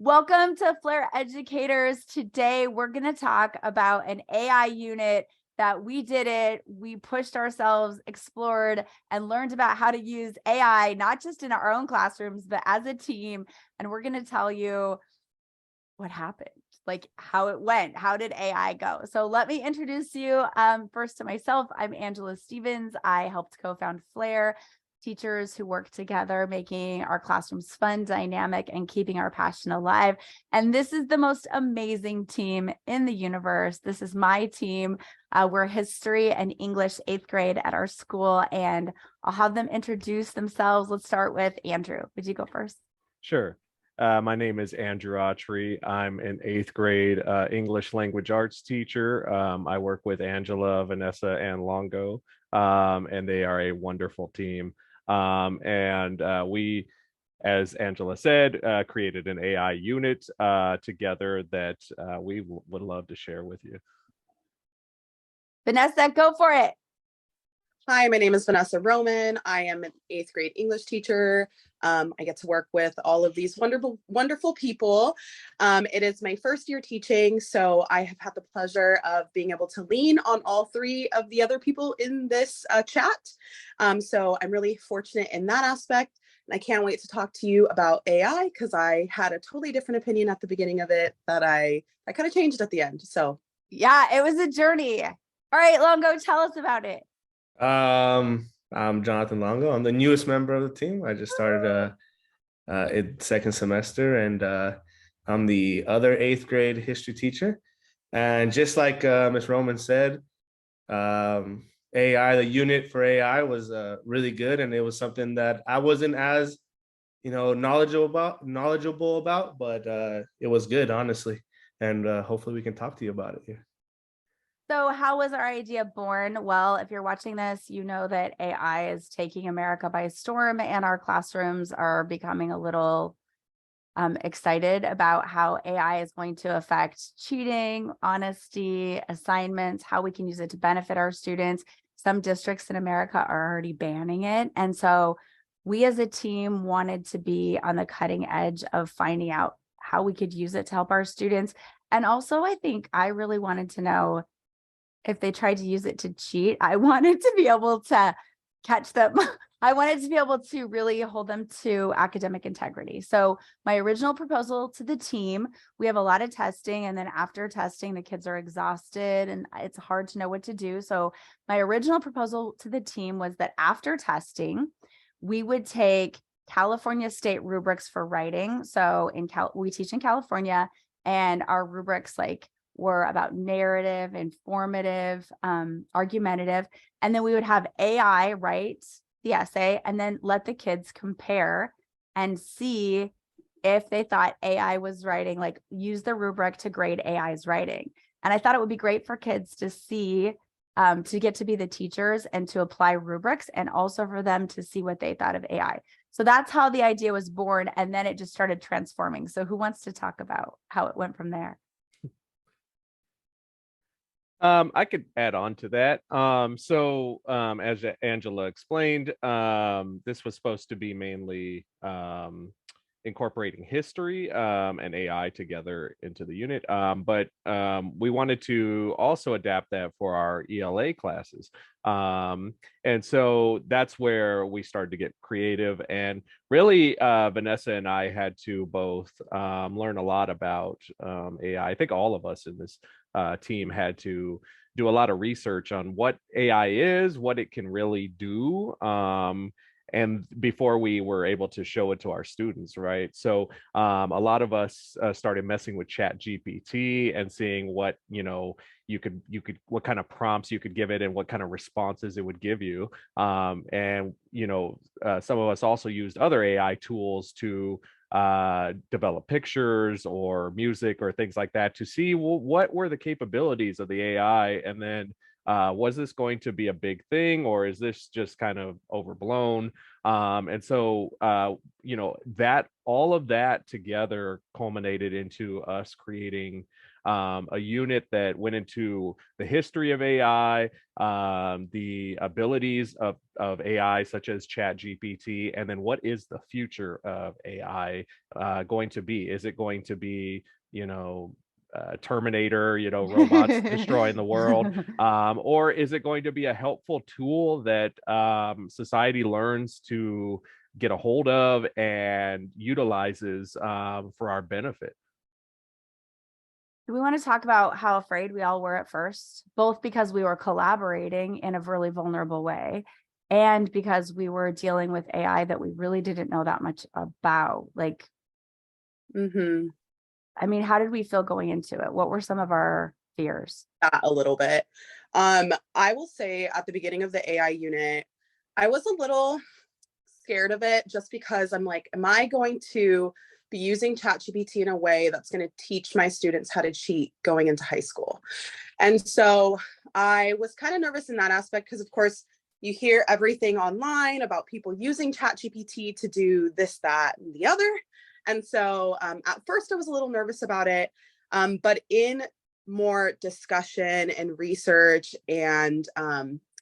Welcome to Flair Educators. Today, we're going to talk about an AI unit that we did it. We pushed ourselves, explored, and learned about how to use AI, not just in our own classrooms, but as a team. And we're going to tell you what happened, like how it went. How did AI go? So let me introduce you first to myself. I'm Angela Stevens. I helped co-found Flair. Teachers who work together, making our classrooms fun, dynamic, and keeping our passion alive. And this is the most amazing team in the universe. This is my team. We're history and English 8th grade at our school, and I'll have them introduce themselves. Let's start with Andrew. Would you go first? Sure. My name is Andrew Autry. I'm an 8th grade English language arts teacher. I work with Angela, Vanessa, and Longo, and they are a wonderful team. We, as Angela said, created an AI unit together that we would love to share with you. Vanessa, go for it. Hi, my name is Vanessa Roman. I am an 8th grade English teacher. I get to work with all of these wonderful people. It is my first year teaching, so I have had the pleasure of being able to lean on all three of the other people in this chat. So I'm really fortunate in that aspect. And I can't wait to talk to you about AI because I had a totally different opinion at the beginning of it that I kind of changed at the end. So yeah, it was a journey. All right, Longo, tell us about it. I'm Jonathan Longo. I'm the newest member of the team. I just started second semester, and I'm the other 8th grade history teacher. And just like Ms. Roman said, AI, the unit for AI was really good, and it was something that I wasn't as knowledgeable about, but it was good, honestly. And hopefully we can talk to you about it here. So how was our idea born? Well, if you're watching this, you know that AI is taking America by storm, and our classrooms are becoming a little excited about how AI is going to affect cheating, honesty, assignments, how we can use it to benefit our students. Some districts in America are already banning it. And so we as a team wanted to be on the cutting edge of finding out how we could use it to help our students. And also, I think I really wanted to know if they tried to use it to cheat. I wanted to be able to catch them. I wanted to be able to really hold them to academic integrity. So my original proposal to the team, we have a lot of testing, and then after testing, the kids are exhausted and it's hard to know what to do. So my original proposal to the team was that after testing, we would take California state rubrics for writing. So we teach in California, and our rubrics were about narrative, informative, argumentative. And then we would have AI write the essay and then let the kids compare and see if they thought AI was writing, use the rubric to grade AI's writing. And I thought it would be great for kids to see, to get to be the teachers and to apply rubrics, and also for them to see what they thought of AI. So that's how the idea was born. And then it just started transforming. So who wants to talk about how it went from there? I could add on to that. As Angela explained, this was supposed to be mainly incorporating history and AI together into the unit. But we wanted to also adapt that for our ELA classes. And so that's where we started to get creative. And really, Vanessa and I had to both learn a lot about AI. I think all of us in this team had to do a lot of research on what AI is, what it can really do, and before we were able to show it to our students, right? So a lot of us started messing with Chat GPT and seeing what you could what kind of prompts you could give it and what kind of responses it would give you. Some of us also used other AI tools to develop pictures or music or things like that to see what were the capabilities of the AI, and then was this going to be a big thing, or is this just kind of overblown? And so that all of that together culminated into us creating a unit that went into the history of AI, the abilities of AI, such as Chat GPT, and then what is the future of AI going to be? Is it going to be, Terminator, robots destroying the world? Or is it going to be a helpful tool that society learns to get a hold of and utilizes for our benefit? Do we want to talk about how afraid we all were at first, both because we were collaborating in a really vulnerable way and because we were dealing with AI that we really didn't know that much about? Like, Mm-hmm. I mean, how did we feel going into it? What were some of our fears? A little bit. I will say at the beginning of the AI unit, I was a little scared of it just because I'm like, am I going to be using ChatGPT in a way that's going to teach my students how to cheat going into high school? And so I was kind of nervous in that aspect because, of course, you hear everything online about people using ChatGPT to do this, that, and the other. And so at first I was a little nervous about it. But in more discussion and research and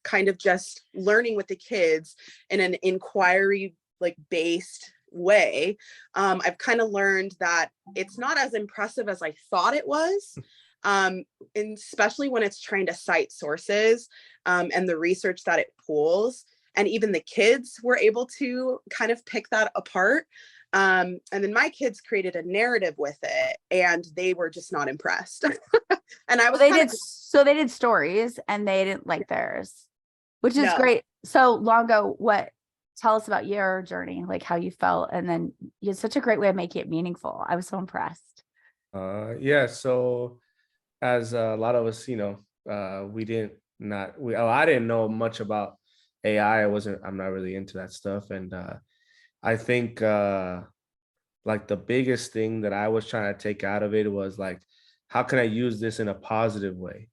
kind of just learning with the kids in an inquiry based way, I've kind of learned that it's not as impressive as I thought it was. And especially when it's trying to cite sources and the research that it pulls. And even the kids were able to kind of pick that apart. And then my kids created a narrative with it and they were just not impressed. And I was So they did stories and they didn't like theirs, which is No. great. So Longo, tell us about your journey, like how you felt. And then you had such a great way of making it meaningful. I was so impressed. Yeah, so as a lot of us, I didn't know much about AI. I'm not really into that stuff. And I think like the biggest thing that I was trying to take out of it was like, how can I use this in a positive way,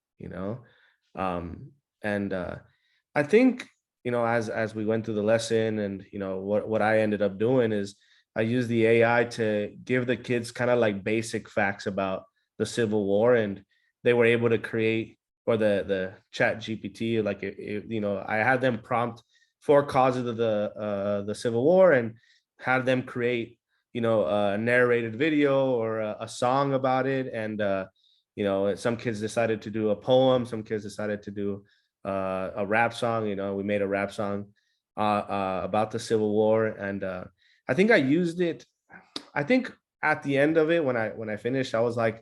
and I think, as we went through the lesson and, what I ended up doing is I used the AI to give the kids kind of like basic facts about the Civil War, and they were able to create, or the Chat GPT, like, I had them prompt 4 causes of the Civil War and had them create, a narrated video or a song about it. And, some kids decided to do a poem. Some kids decided to do a rap song. We made a rap song about the Civil War. And I think I used it. I think at the end of it, when I finished, I was like,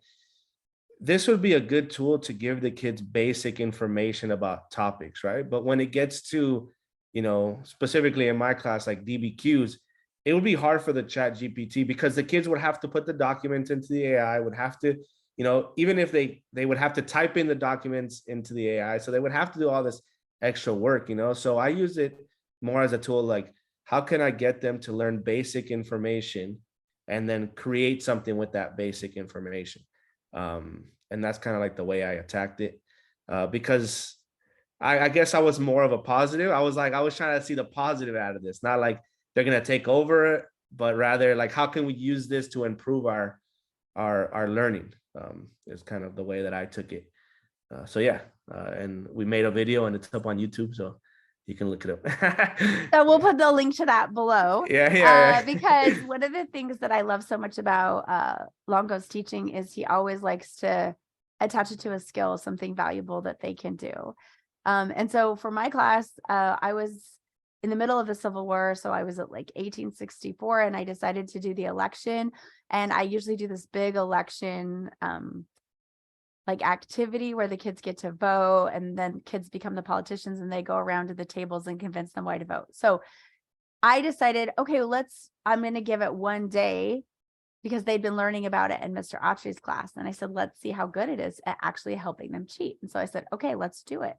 this would be a good tool to give the kids basic information about topics, right? But when it gets to, specifically in my class, like DBQs, it would be hard for the Chat GPT because the kids would have to put the documents into the AI, would have to, even if they would have to type in the documents into the AI. So they would have to do all this extra work, So I use it more as a tool, like, how can I get them to learn basic information and then create something with that basic information? And that's kind of like the way I attacked it, because I guess I was more of a positive. I was trying to see the positive out of this, not like they're going to take over, but rather like, how can we use this to improve our learning? Is kind of the way that I took it. So yeah, and we made a video and it's up on YouTube, so you can look it up. So we'll put the link to that below. Yeah. Because one of the things that I love so much about Longo's teaching is he always likes to attach it to a skill, something valuable that they can do. And so for my class, I was in the middle of the Civil War. So I was at like 1864 and I decided to do the election. And I usually do this big election like activity where the kids get to vote and then kids become the politicians and they go around to the tables and convince them why to vote. So I decided, okay, I'm going to give it one day because they'd been learning about it in Mr. Autry's class. And I said, let's see how good it is at actually helping them cheat. And so I said, okay, let's do it.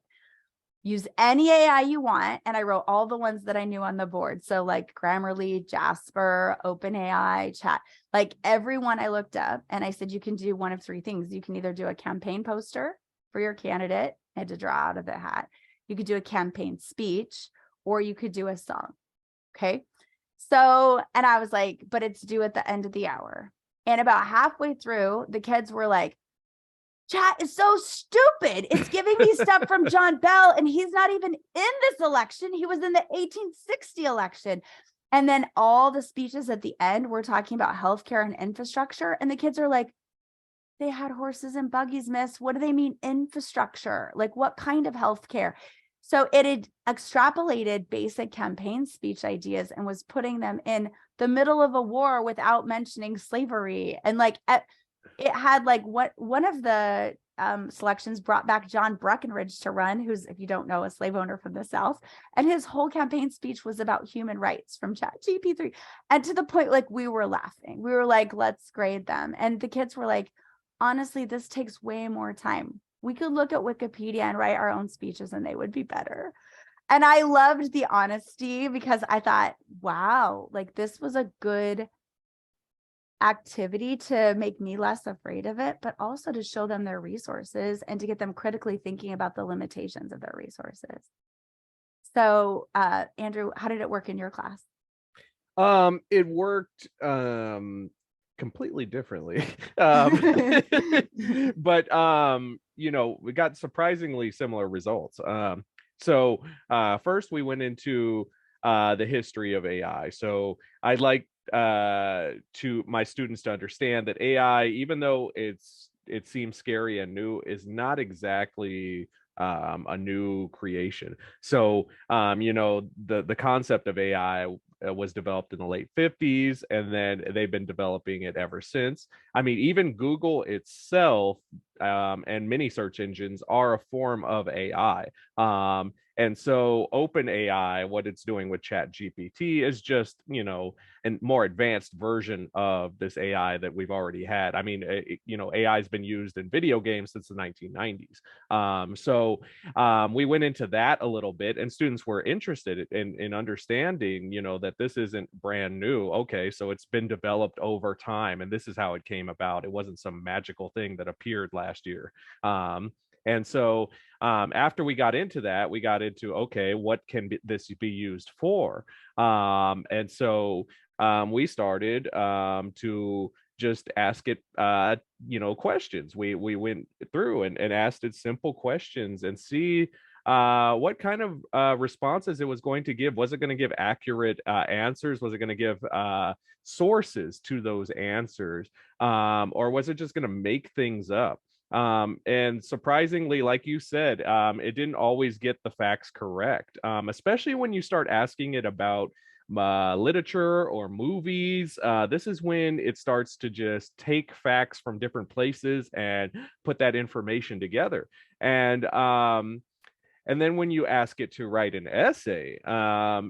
Use any AI you want. And I wrote all the ones that I knew on the board. So like Grammarly, Jasper, OpenAI, Chat, like everyone I looked up. And I said, you can do one of 3 things. You can either do a campaign poster for your candidate. I had to draw out of the hat. You could do a campaign speech, or you could do a song. Okay. So, and I was like, but it's due at the end of the hour. And about halfway through, the kids were like, chat is so stupid. It's giving me stuff from John Bell, and he's not even in this election. He was in the 1860 election. And then all the speeches at the end were talking about healthcare and infrastructure. And the kids are like, they had horses and buggies, miss. What do they mean infrastructure? Like, what kind of healthcare? So it had extrapolated basic campaign speech ideas and was putting them in the middle of a war without mentioning slavery. And like, it had like one of the selections brought back John Breckinridge to run, who's, if you don't know, a slave owner from the South. And his whole campaign speech was about human rights from ChatGPT. And to the point, like, we were laughing. We were like, let's grade them. And the kids were like, honestly, this takes way more time. We could look at Wikipedia and write our own speeches and they would be better. And I loved the honesty because I thought, wow, like this was a good activity to make me less afraid of it, but also to show them their resources and to get them critically thinking about the limitations of their resources. So, Andrew, how did it work in your class? It worked completely differently. But you know, we got surprisingly similar results. So first we went into the history of AI. So I'd like to my students to understand that AI, even though it seems scary and new, is not exactly a new creation. So you know, the concept of AI was developed in the late 50s, and then they've been developing it ever since. I mean, even Google itself and many search engines are a form of AI. And so OpenAI, what it's doing with ChatGPT is just, you know, a more advanced version of this AI that we've already had. I mean, you know, AI has been used in video games since the 1990s. So we went into that a little bit, and students were interested in understanding, you know, that this isn't brand new. Okay, so it's been developed over time, and this is how it came about. It wasn't some magical thing that appeared last year. And so after we got into that, we got into, okay, what can this be used for? And so we started to just ask it, you know, questions. We went through and asked it simple questions and see what kind of responses it was going to give. Was it going to give accurate answers? Was it going to give sources to those answers? Or was it just going to make things up? And surprisingly, like you said, it didn't always get the facts correct, especially when you start asking it about literature or movies. This is when it starts to just take facts from different places and put that information together. And then when you ask it to write an essay,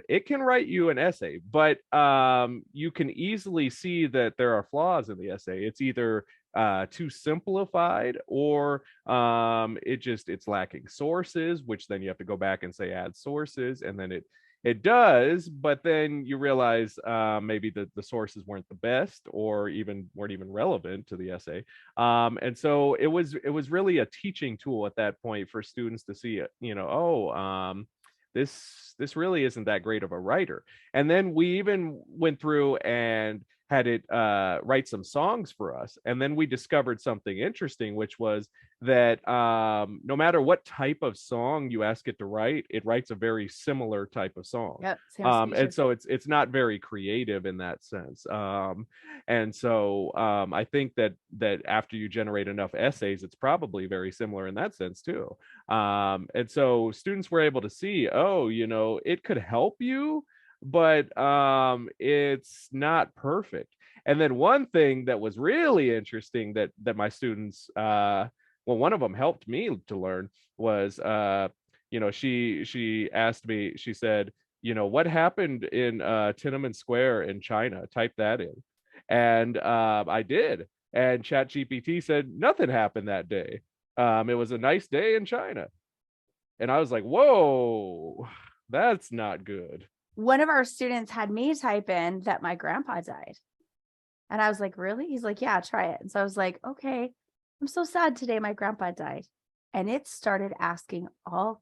it can write you an essay, but you can easily see that there are flaws in the essay. It's either too simplified, or it's lacking sources, which then you have to go back and say add sources, and then it does, but then you realize maybe the sources weren't the best, or weren't even relevant to the essay. And so it was really a teaching tool at that point for students to see, you know, oh, this really isn't that great of a writer. And then we even went through and had it write some songs for us. And then we discovered something interesting, which was that no matter what type of song you ask it to write, it writes a very similar type of song. Yep, And so it's not very creative in that sense. And so I think that after you generate enough essays, it's probably very similar in that sense too. And so students were able to see, oh, you know, it could help you, but it's not perfect. And then one thing that was really interesting that my students, well, one of them helped me to learn was, you know, she asked me, she said, you know, what happened in Tiananmen Square in China? Type that in. And I did. And ChatGPT said nothing happened that day. It was a nice day in China. And I was like, whoa, that's not good. One of our students had me type in that my grandpa died. And I was like, really? He's like, yeah, try it. And so I was like, okay, I'm so sad today my grandpa died. And it started asking all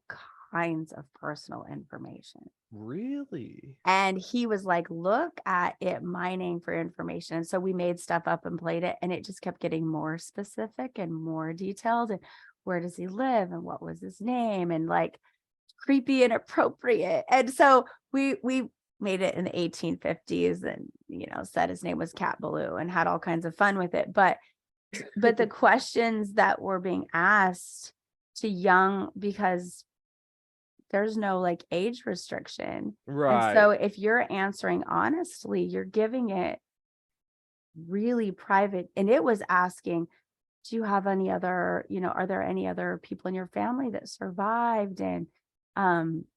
kinds of personal information. Really? And he was like, look at it mining for information. And so we made stuff up and played it, and it just kept getting more specific and more detailed. And where does he live? And what was his name? And like creepy and appropriate. And so we made it in the 1850s and, you know, said his name was Cat Baloo and had all kinds of fun with it. But the questions that were being asked to young, because there's no like age restriction. Right. And so if you're answering honestly, you're giving it really private. And it was asking, do you have any other, you know, are there any other people in your family that survived? And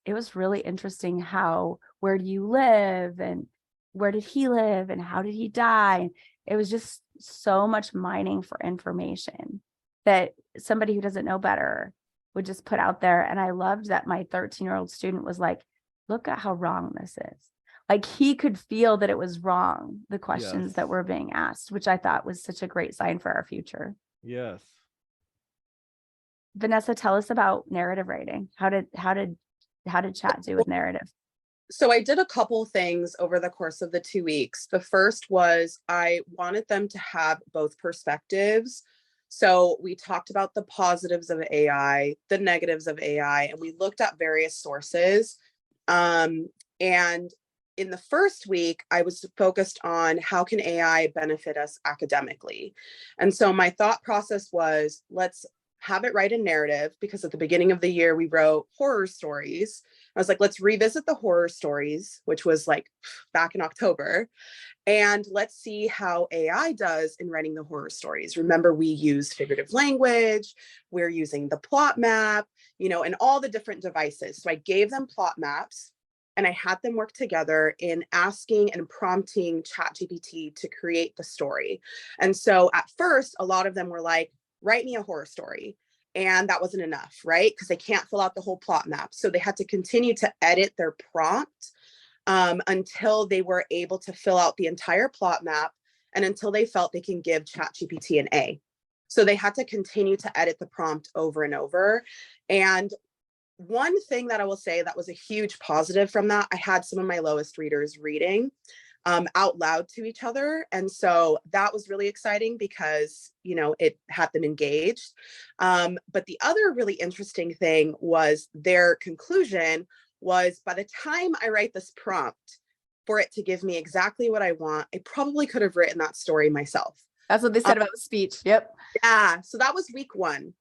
it was really interesting how, where do you live? And where did he live? And how did he die? It was just so much mining for information that somebody who doesn't know better would just put out there. And I loved that my 13-year-old student was like, look at how wrong this is. Like he could feel that it was wrong, the questions that Yes. were being asked, which I thought was such a great sign for our future. Yes. Vanessa, tell us about narrative writing. How did chat do with narrative? So I did a couple things over the course of the 2 weeks. The first was I wanted them to have both perspectives. So we talked about the positives of AI, the negatives of AI, and we looked at various sources. And in the first week, I was focused on how can AI benefit us academically. And so my thought process was, let's have it write a narrative, because at the beginning of the year, we wrote horror stories. I was like, let's revisit the horror stories, which was like back in October. And let's see how AI does in writing the horror stories. Remember, we used figurative language, we're using the plot map, you know, and all the different devices. So I gave them plot maps and I had them work together in asking and prompting ChatGPT to create the story. And so at first, a lot of them were like, write me a horror story. And that wasn't enough, right? Because they can't fill out the whole plot map. So they had to continue to edit their prompt until they were able to fill out the entire plot map and until they felt they can give ChatGPT an A. So they had to continue to edit the prompt over and over. And one thing that I will say that was a huge positive from that, I had some of my lowest readers reading out loud to each other. And so that was really exciting because, you know, it had them engaged. But the other really interesting thing was their conclusion was, by the time I write this prompt for it to give me exactly what I want, I probably could have written that story myself. That's what they said about the speech. Yep. Yeah. So that was week 1.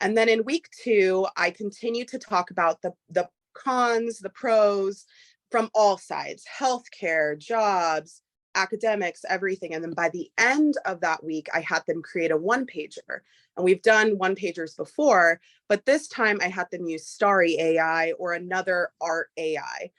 And then in week 2, I continued to talk about the cons, the pros, from all sides: healthcare, jobs, academics, everything. And then by the end of that week, I had them create a 1-pager. And we've done 1-pagers before, but this time I had them use Starry AI or another art AI,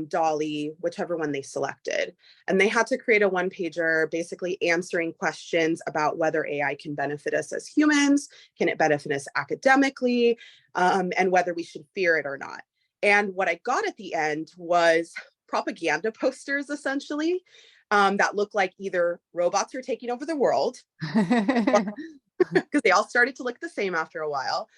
Dolly, whichever one they selected. And they had to create a 1-pager basically answering questions about whether AI can benefit us as humans, can it benefit us academically, and whether we should fear it or not. And what I got at the end was propaganda posters, essentially, that looked like either robots are taking over the world, because they all started to look the same after a while,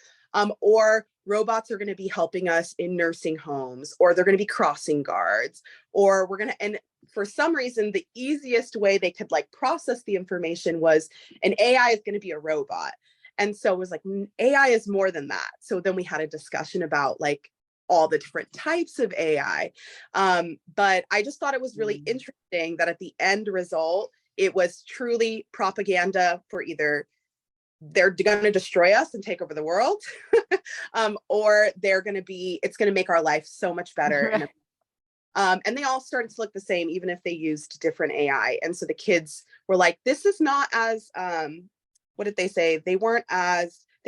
or robots are going to be helping us in nursing homes, or they're going to be crossing guards, or we're going to, and for some reason, the easiest way they could like process the information was an AI is going to be a robot. And so it was like, AI is more than that. So then we had a discussion about like all the different types of AI. But I just thought it was really interesting that at the end result, it was truly propaganda for either they're going to destroy us and take over the world, or it's going to make our life so much better. And they all started to look the same, even if they used different AI. And so the kids were like, this is not as, what did they say? They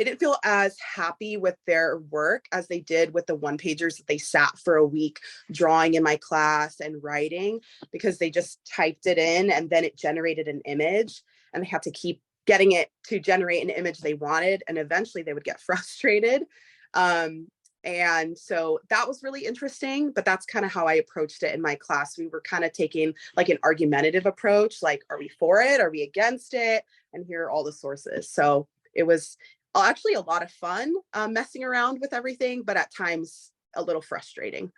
didn't feel as happy with their work as they did with the 1-pagers that they sat for a week drawing in my class and writing, because they just typed it in and then it generated an image and they had to keep getting it to generate an image they wanted. And eventually they would get frustrated. And so that was really interesting, but that's kind of how I approached it in my class. We were kind of taking like an argumentative approach, like, are we for it? Are we against it? And here are all the sources. So it was actually a lot of fun messing around with everything, but at times a little frustrating.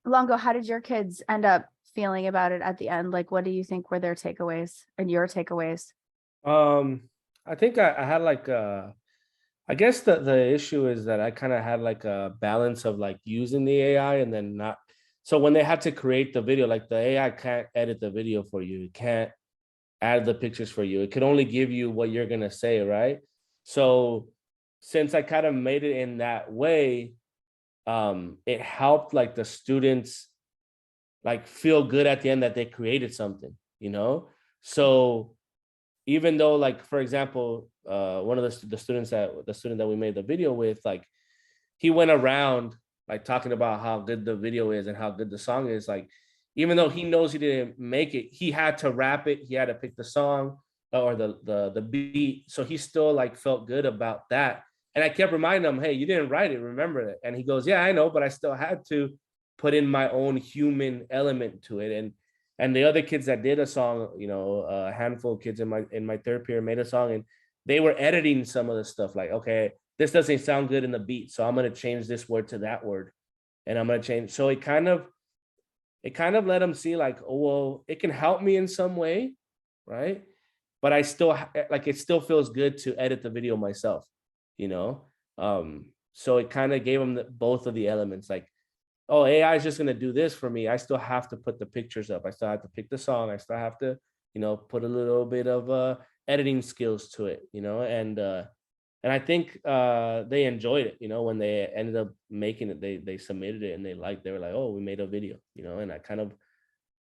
Longo, how did your kids end up feeling about it at the end? Like, what do you think were their takeaways and your takeaways? I think I had like I guess the issue is that I kind of had like a balance of like using the AI and then not. So when they had to create the video, like the AI can't edit the video for you. It can't add the pictures for you. It can only give you what you're gonna say, right? So since I kind of made it in that way, it helped like the students like feel good at the end that they created something, you know? So even though like, for example, one of the student that we made the video with, like he went around like talking about how good the video is and how good the song is. Like, even though he knows he didn't make it, he had to rap it. He had to pick the song or the beat. So he still like felt good about that. And I kept reminding him, hey, you didn't write it, remember that. And he goes, yeah, I know, but I still had to put in my own human element to it. And the other kids that did a song, you know, a handful of kids in my third period made a song, and they were editing some of the stuff. Like, okay, this doesn't sound good in the beat, so I'm gonna change this word to that word, and I'm gonna change. So it kind of let them see like, oh well, it can help me in some way, right? But I still like it still feels good to edit the video myself, you know. So it kind of gave them both of the elements, like, oh, AI is just going to do this for me. I still have to put the pictures up. I still have to pick the song. I still have to, you know, put a little bit of editing skills to it, you know, and I think they enjoyed it, you know, when they ended up making it, they submitted it and they were like, oh, we made a video, you know, and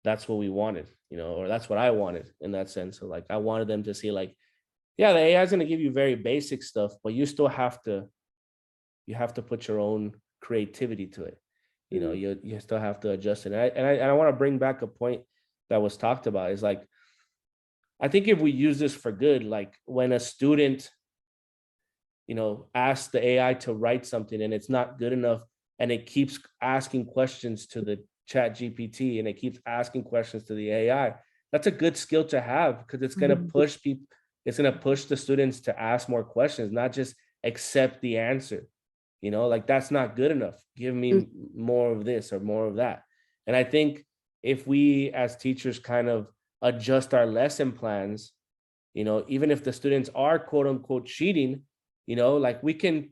that's what we wanted, you know, or that's what I wanted in that sense. So like, I wanted them to see like, yeah, the AI is going to give you very basic stuff, but you still have to put your own creativity to it. You know, you still have to adjust it. And I want to bring back a point that was talked about is like, I think if we use this for good, like when a student, you know, asks the AI to write something and it's not good enough, and it keeps asking questions to the chat GPT and it keeps asking questions to the AI, that's a good skill to have, because it's going to push people, it's going to push the students to ask more questions, not just accept the answer. You know, like that's not good enough. Give me more of this or more of that. And I think if we as teachers kind of adjust our lesson plans, you know, even if the students are quote unquote cheating, you know, like we can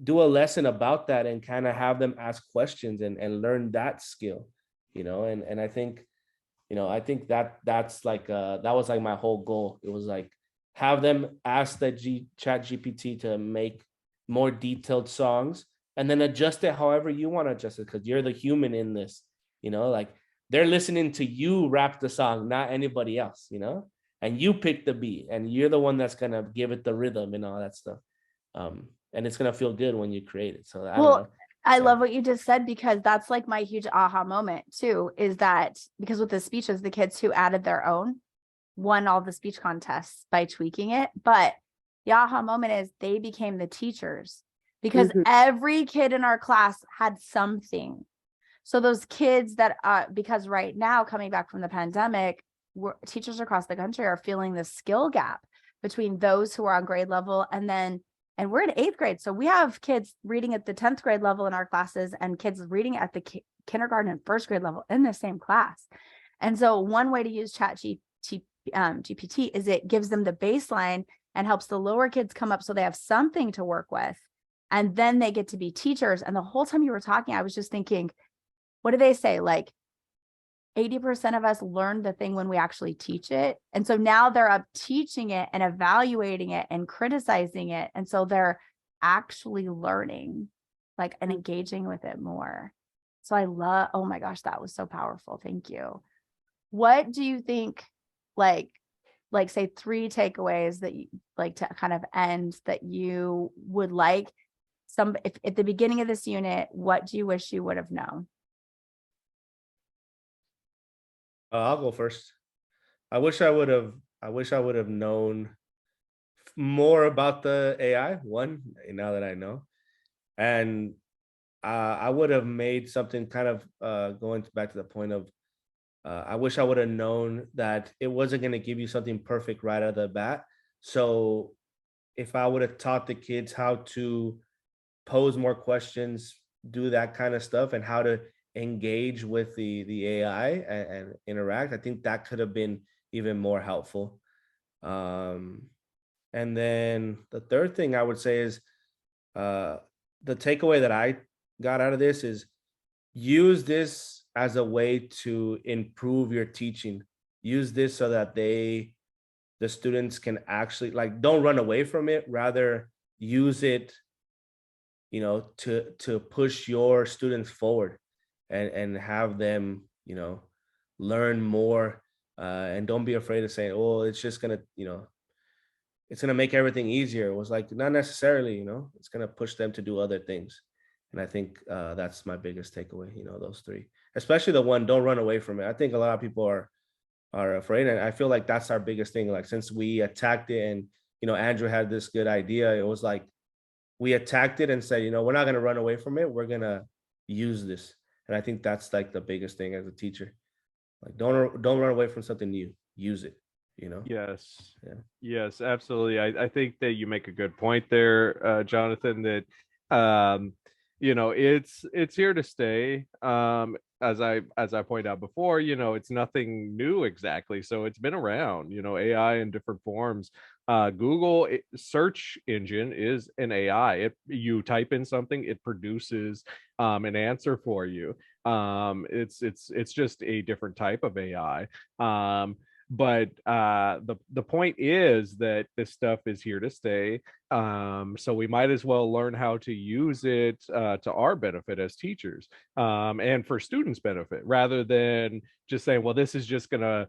do a lesson about that and kind of have them ask questions and learn that skill, you know, and I think, you know, I think that's like that was like my whole goal. It was like have them ask the chat GPT to make more detailed songs and then adjust it however you want to adjust it, because you're the human in this, you know, like they're listening to you rap the song, not anybody else, you know, and you pick the beat and you're the one that's gonna give it the rhythm and all that stuff. And it's gonna feel good when you create it. So I don't know. I love what you just said, because that's like my huge aha moment too, is that because with the speeches, the kids who added their own won all the speech contests by tweaking it. But the aha moment is they became the teachers, because every kid in our class had something. So those kids that, because right now coming back from the pandemic, teachers across the country are feeling the skill gap between those who are on grade level and we're in 8th grade. So we have kids reading at the 10th grade level in our classes and kids reading at the kindergarten and 1st grade level in the same class. And so one way to use GPT is it gives them the baseline and helps the lower kids come up so they have something to work with. And then they get to be teachers. And the whole time you were talking, I was just thinking, what do they say? Like 80% of us learn the thing when we actually teach it. And so now they're up teaching it and evaluating it and criticizing it. And so they're actually learning, like, and engaging with it more. So I love, oh my gosh, that was so powerful. Thank you. What do you think, like say 3 takeaways that you like to kind of end that you would like if at the beginning of this unit, what do you wish you would have known? I'll go first. I wish I would have known more about the AI, one, now that I know. And I would have made something kind of going back to the point of I wish I would have known that it wasn't going to give you something perfect right out of the bat. So if I would have taught the kids how to pose more questions, do that kind of stuff and how to engage with the AI and interact, I think that could have been even more helpful. And then the third thing I would say is the takeaway that I got out of this is use this as a way to improve your teaching. Use this so that the students can actually, like, don't run away from it, rather use it, you know, to push your students forward and have them, you know, learn more, and don't be afraid of saying, oh, it's just gonna, you know, it's gonna make everything easier. It was like, not necessarily, you know, it's gonna push them to do other things. And I think that's my biggest takeaway, you know, those three, especially the one, don't run away from it. I think a lot of people are afraid, and I feel like that's our biggest thing. Like, since we attacked it, and, you know, Andrew had this good idea, it was like we attacked it and said, you know, we're not going to run away from it, we're going to use this. And I think that's like the biggest thing as a teacher. Like, don't run away from something new, use it, you know. Yes. Yeah. Yes, absolutely. I think that you make a good point there, Jonathan, that you know, it's here to stay. As I pointed out before, you know, it's nothing new exactly. So it's been around, you know, AI in different forms. Google search engine is an AI. You type in something, it produces an answer for you. It's just a different type of AI. But the point is that this stuff is here to stay. So we might as well learn how to use it to our benefit as teachers, and for students' benefit, rather than just saying, well, this is just going to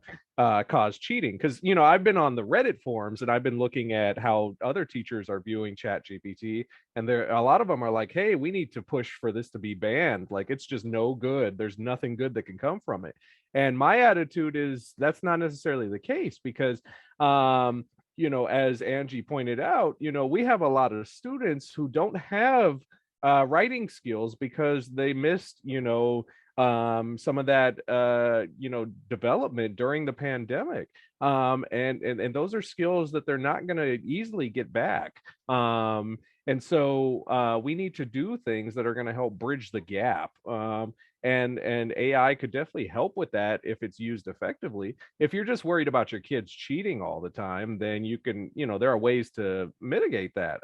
cause cheating. Because, you know, I've been on the Reddit forums and I've been looking at how other teachers are viewing ChatGPT, and there a lot of them are like, hey, we need to push for this to be banned. Like, it's just no good. There's nothing good that can come from it. And my attitude is that's not necessarily the case, because you know, as Angie pointed out, you know, we have a lot of students who don't have writing skills because they missed, you know, some of that you know, development during the pandemic. And those are skills that they're not going to easily get back. And so we need to do things that are going to help bridge the gap. And AI could definitely help with that if it's used effectively. If you're just worried about your kids cheating all the time, then you can, you know, there are ways to mitigate that.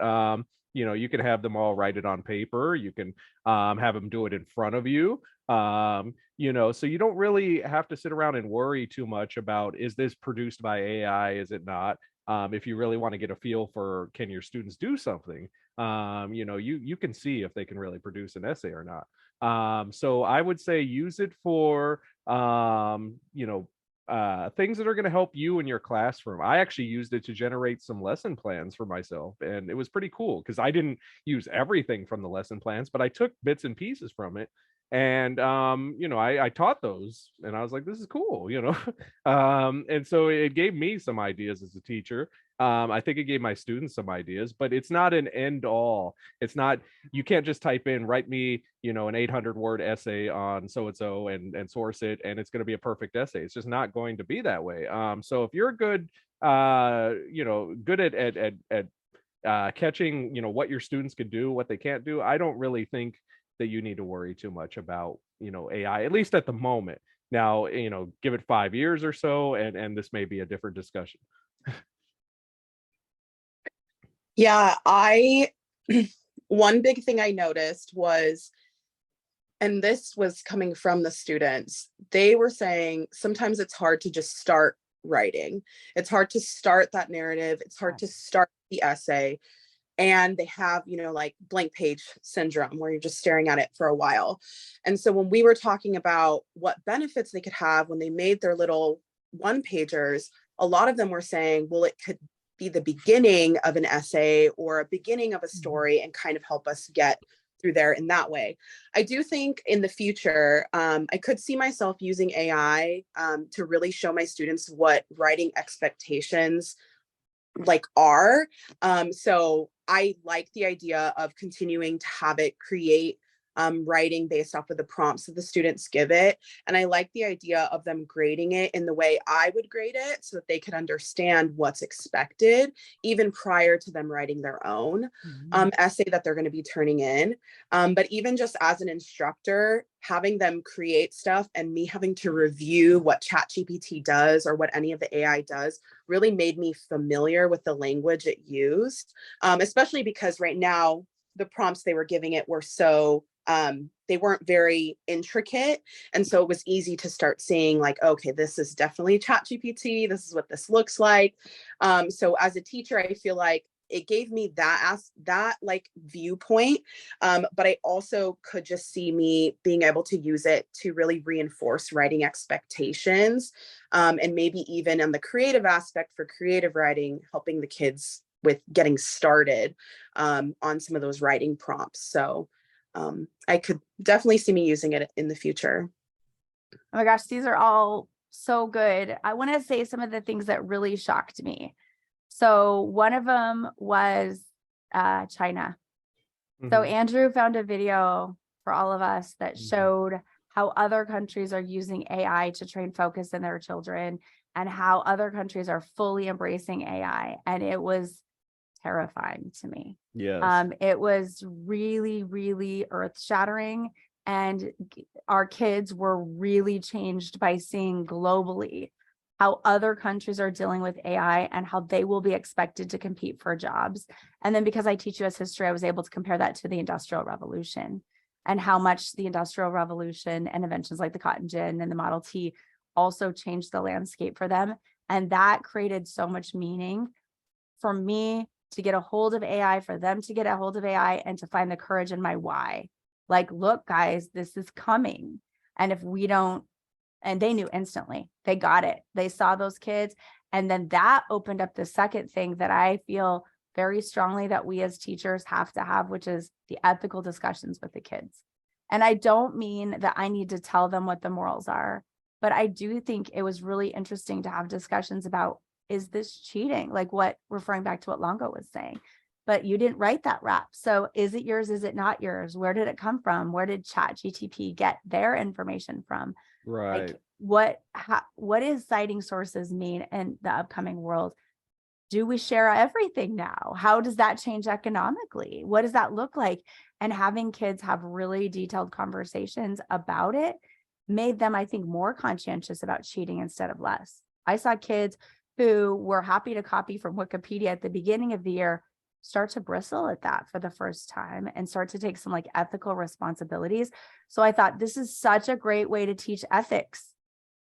You know, you can have them all write it on paper. You can have them do it in front of you. You know, so you don't really have to sit around and worry too much about, is this produced by AI? Is it not? If you really want to get a feel for, can your students do something? You know, you can see if they can really produce an essay or not. So I would say use it for you know, things that are going to help you in your classroom. I actually used it to generate some lesson plans for myself, and it was pretty cool because I didn't use everything from the lesson plans, but I took bits and pieces from it. And you know, I taught those, and I was like, this is cool, you know. And so it gave me some ideas as a teacher. I think it gave my students some ideas, but it's not an end all. It's not, you can't just type in, write me, you know, an 800-word essay on so-and-so and source it, and it's going to be a perfect essay. It's just not going to be that way. So if you're good, you know, good at catching, you know, what your students could do, what they can't do, I don't really think that you need to worry too much about, you know, AI, at least at the moment. Now, you know, give it 5 years or so, and this may be a different discussion. Yeah, one big thing I noticed was, and this was coming from the students, they were saying sometimes it's hard to just start writing. It's hard to start that narrative. It's hard to start the essay. And they have, you know, like blank page syndrome, where you're just staring at it for a while. And so when we were talking about what benefits they could have when they made their little one-pagers, a lot of them were saying, well, it could be the beginning of an essay or a beginning of a story and kind of help us get through there in that way. I do think in the future, I could see myself using AI to really show my students what writing expectations like are. So I like the idea of continuing to have it create writing based off of the prompts that the students give it. And I like the idea of them grading it in the way I would grade it so that they could understand what's expected even prior to them writing their own essay that they're going to be turning in. But even just as an instructor, having them create stuff and me having to review what ChatGPT does or what any of the AI does really made me familiar with the language it used, especially because right now the prompts they were giving it were so they weren't very intricate. And so it was easy to start seeing like, okay, this is definitely ChatGPT. This is what this looks like. So as a teacher, I feel like it gave me that like viewpoint. But I also could just see me being able to use it to really reinforce writing expectations. And maybe even on the creative aspect for creative writing, helping the kids with getting started on some of those writing prompts. So I could definitely see me using it in the future. Oh my gosh, these are all so good. I want to say some of the things that really shocked me. So one of them was China. So Andrew found a video for all of us that showed how other countries are using AI to train focus in their children and how other countries are fully embracing AI. And it was terrifying to me. Yes. It was really, really earth-shattering. And our kids were really changed by seeing globally how other countries are dealing with AI and how they will be expected to compete for jobs. And then because I teach US history, I was able to compare that to the Industrial Revolution and how much the Industrial Revolution and inventions like the cotton gin and the Model T also changed the landscape for them. And that created so much meaning for me to get a hold of AI, for them to get a hold of AI, and to find the courage in my why. Like, look, guys, this is coming. And if we don't, and they knew instantly, they got it. They saw those kids. And then that opened up the second thing that I feel very strongly that we as teachers have to have, which is the ethical discussions with the kids. And I don't mean that I need to tell them what the morals are, but I do think it was really interesting to have discussions about, is this cheating? Like what, referring back to what Longo was saying, but you didn't write that rap. So is it yours? Is it not yours? Where did it come from? Where did ChatGPT get their information from? Right. Like what is citing sources mean in the upcoming world? Do we share everything now? How does that change economically? What does that look like? And having kids have really detailed conversations about it made them, I think, more conscientious about cheating instead of less. I saw kids who were happy to copy from Wikipedia at the beginning of the year start to bristle at that for the first time and start to take some like ethical responsibilities. So I thought this is such a great way to teach ethics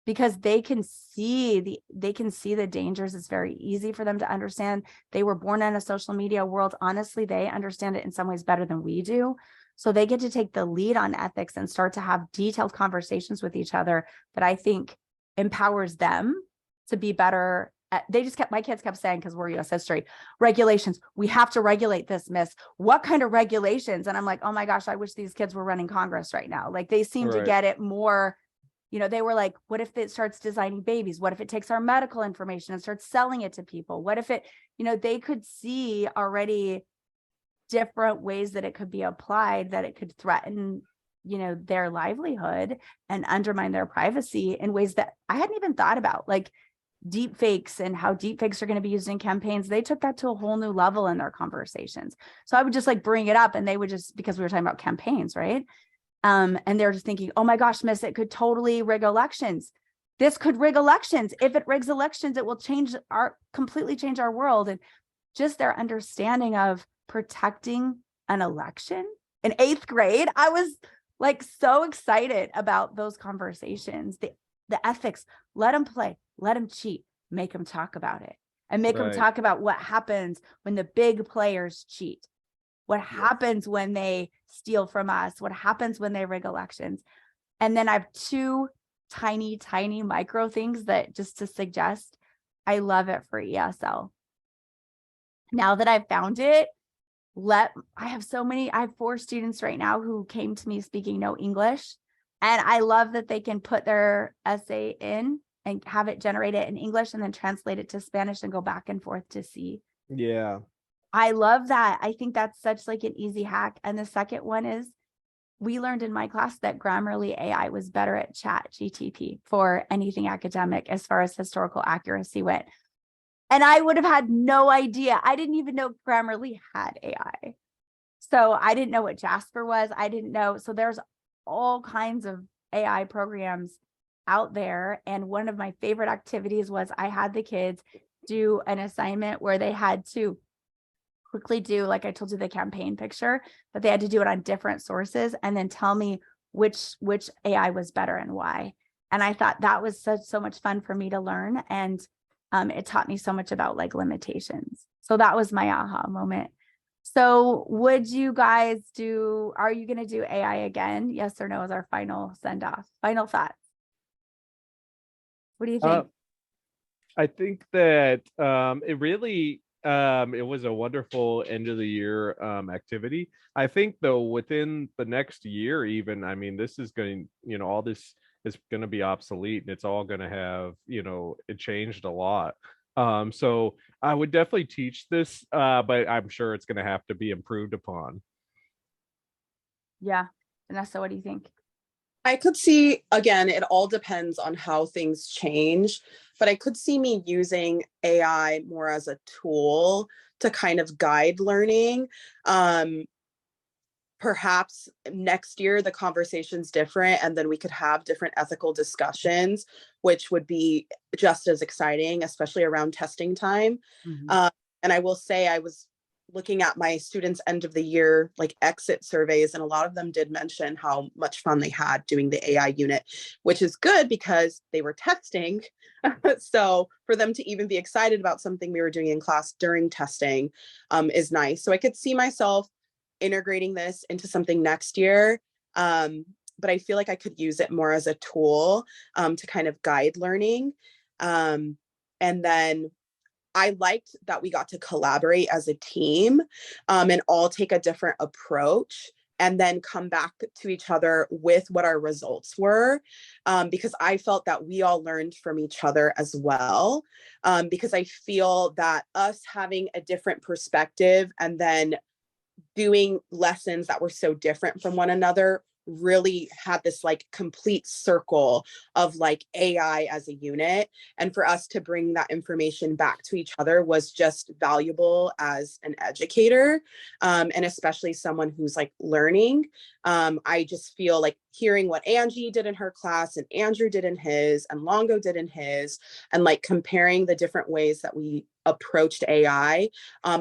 because they can see the dangers. It's very easy for them to understand. They were born in a social media world. Honestly, they understand it in some ways better than we do. So they get to take the lead on ethics and start to have detailed conversations with each other that I think empowers them to be better. My kids kept saying, because we're US history, regulations, we have to regulate this, miss. What kind of regulations? And I'm like, oh my gosh, I wish these kids were running Congress right now. Like they seem to get it more, they were like, what if it starts designing babies? What if it takes our medical information and starts selling it to people? What if it, they could see already different ways that it could be applied, that it could threaten, their livelihood and undermine their privacy in ways that I hadn't even thought about, like deep fakes and how deep fakes are going to be used in campaigns. They took that to a whole new level in their conversations. So I would just like bring it up and they would just, because we were talking about campaigns, right? And they're just thinking, oh my gosh, miss, it could totally rig elections. This could rig elections. If it rigs elections, it will completely change our world. And just their understanding of protecting an election in 8th grade. I was like so excited about those conversations, the ethics. Let them play, let them cheat, make them talk about it, and make them talk about what happens when the big players cheat. What happens when they steal from us? What happens when they rig elections? And then I have 2 tiny micro things that just to suggest, I love it for ESL. Now that I've found it, I have 4 students right now who came to me speaking no English. And I love that they can put their essay in and have it generated in English and then translate it to Spanish and go back and forth to see. Yeah. I love that. I think that's such like an easy hack. And the second one is we learned in my class that Grammarly AI was better at Chat GTP for anything academic as far as historical accuracy went. And I would have had no idea. I didn't even know Grammarly had AI. So I didn't know what Jasper was. I didn't know. So there's all kinds of AI programs out there. And one of my favorite activities was I had the kids do an assignment where they had to quickly do, like I told you, the campaign picture, but they had to do it on different sources and then tell me which AI was better and why. And I thought that was so much fun for me to learn. And it taught me so much about like limitations. So that was my aha moment. So would you guys are you going to do AI again? Yes or no is our final send off. Final thoughts. What do you think? I think that it really it was a wonderful end of the year activity. I think though within the next year, even, I mean, this is going, all this is going to be obsolete and it's all going to have, it changed a lot. So I would definitely teach this, but I'm sure it's going to have to be improved upon. Yeah. Vanessa, what do you think? I could see, again, it all depends on how things change, but I could see me using AI more as a tool to kind of guide learning. Perhaps next year the conversation's different and then we could have different ethical discussions, which would be just as exciting, especially around testing time. Mhm. And I will say I was looking at my students' end of the year like exit surveys, and a lot of them did mention how much fun they had doing the AI unit, which is good because they were testing. So for them to even be excited about something we were doing in class during testing is nice. So I could see myself integrating this into something next year. But I feel like I could use it more as a tool to kind of guide learning. And then I liked that we got to collaborate as a team and all take a different approach and then come back to each other with what our results were, because I felt that we all learned from each other as well, because I feel that us having a different perspective and then doing lessons that were so different from one another really had this like complete circle of like AI as a unit. And for us to bring that information back to each other was just valuable as an educator, and especially someone who's like learning. I just feel like hearing what Angie did in her class and Andrew did in his and Longo did in his, and like comparing the different ways that we approached AI,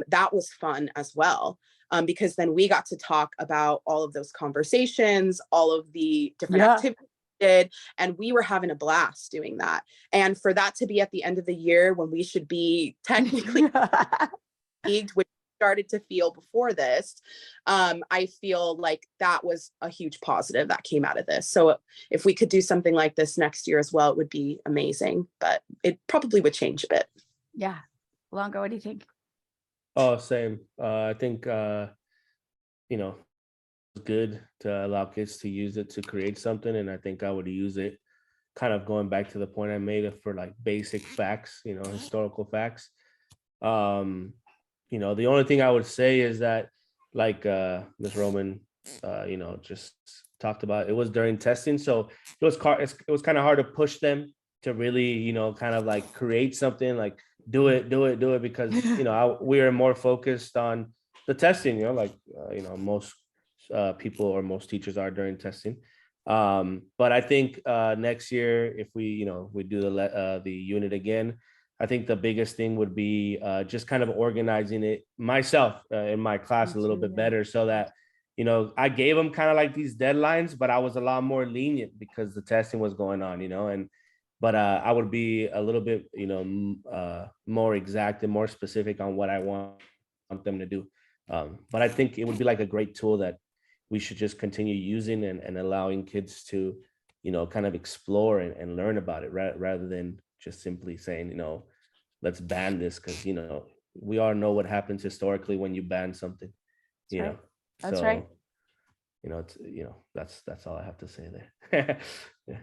that was fun as well. Because then we got to talk about all of those conversations, all of the different activities we did, and we were having a blast doing that. And for that to be at the end of the year when we should be technically fatigued, which started to feel before this, I feel like that was a huge positive that came out of this. So if we could do something like this next year as well, it would be amazing, but it probably would change a bit. Yeah. Longo, what do you think? Oh, same. I think it's good to allow kids to use it to create something, and I think I would use it kind of going back to the point I made for like basic facts, historical facts. The only thing I would say is that, like Ms. Roman, just talked about, it was during testing, so it was kind of hard to push them to really, kind of like create something, like do it, because we are more focused on the testing, most people or most teachers are during testing. But I think next year, if we do the unit again, I think the biggest thing would be just kind of organizing it myself in my class a little bit better, so that, I gave them kind of like these deadlines, but I was a lot more lenient because the testing was going on, but I would be a little bit, more exact and more specific on what I want them to do. But I think it would be like a great tool that we should just continue using and allowing kids to, kind of explore and learn about it, rather than just simply saying, let's ban this, because, we all know what happens historically when you ban something, Right. That's so, right. that's all I have to say there. Yeah.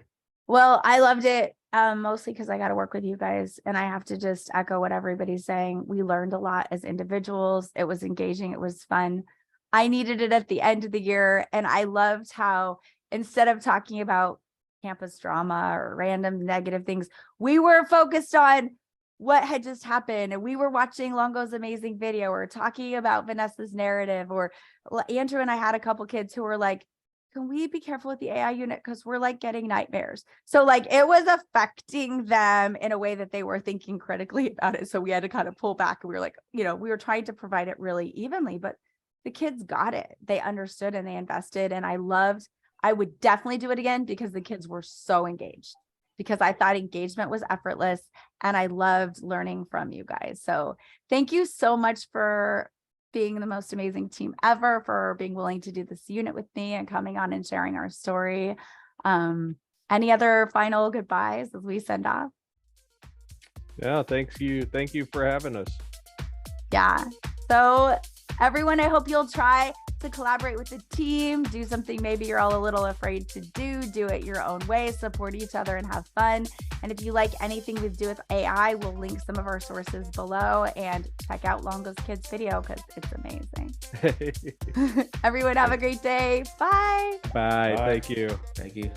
Well, I loved it mostly because I got to work with you guys, and I have to just echo what everybody's saying. We learned a lot as individuals. It was engaging. It was fun. I needed it at the end of the year. And I loved how instead of talking about campus drama or random negative things, we were focused on what had just happened. And we were watching Longo's amazing video or talking about Vanessa's narrative, or Andrew and I had a couple kids who were like, can we be careful with the AI unit? Because we're like getting nightmares. So like it was affecting them in a way that they were thinking critically about it. So we had to kind of pull back, and we were like, we were trying to provide it really evenly, but the kids got it. They understood and they invested. And I would definitely do it again because the kids were so engaged, because I thought engagement was effortless and I loved learning from you guys. So thank you so much for being the most amazing team ever, for being willing to do this unit with me and coming on and sharing our story. Any other final goodbyes as we send off? Yeah, thank you for having us. Yeah. So everyone, I hope you'll try to collaborate with the team, do something maybe you're all a little afraid to do it your own way, support each other and have fun. And if you like anything we do with AI, we'll link some of our sources below, and check out Longo's Kids video because it's amazing. Everyone have a great day. Bye. Bye. Bye. Thank you. Thank you.